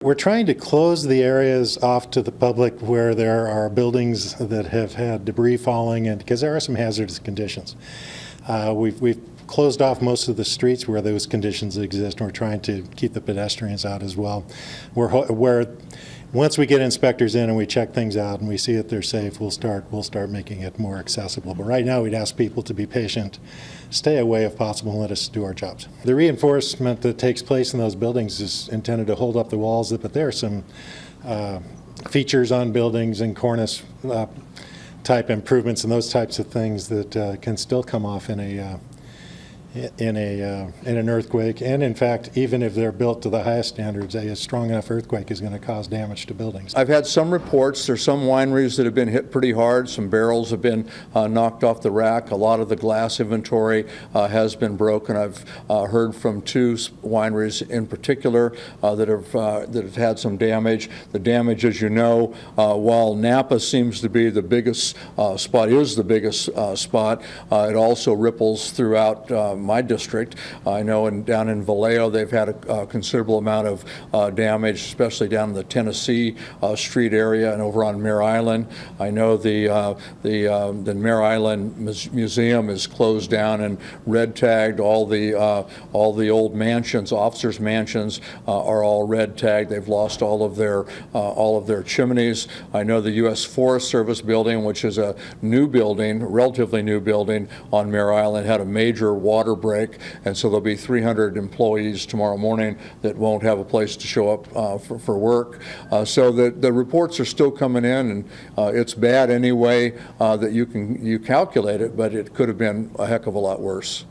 We're trying to close the areas off to the public where there are buildings that have had debris falling, and because there are some hazardous conditions. We've closed off most of the streets where those conditions exist, and we're trying to keep the pedestrians out as well. Once we get inspectors in and we check things out and we see that they're safe, we'll start making it more accessible. But right now, we'd ask people to be patient, stay away if possible, and let us do our jobs. The reinforcement that takes place in those buildings is intended to hold up the walls, but there are some features on buildings and cornice type improvements and those types of things that can still come off in an earthquake, and in fact, even if they're built to the highest standards, a strong enough earthquake is going to cause damage to buildings. I've had some reports. There's some wineries that have been hit pretty hard. Some barrels have been knocked off the rack. A lot of the glass inventory has been broken. I've heard from two wineries in particular that have had some damage. The damage, as you know, while Napa seems to be the biggest spot, it also ripples throughout my district. I know down in Vallejo they've had a considerable amount of damage, especially down in the Tennessee Street area and over on Mare Island. I know the Mare Island Museum is closed down and red tagged. All the old mansions, officers' mansions, are all red tagged. They've lost all of their chimneys. I know the U.S. Forest Service building, which is a new building, relatively new building on Mare Island, had a major water break, and so there'll be 300 employees tomorrow morning that won't have a place to show up for work. So the reports are still coming in, and it's bad anyway that you calculate it, but it could have been a heck of a lot worse.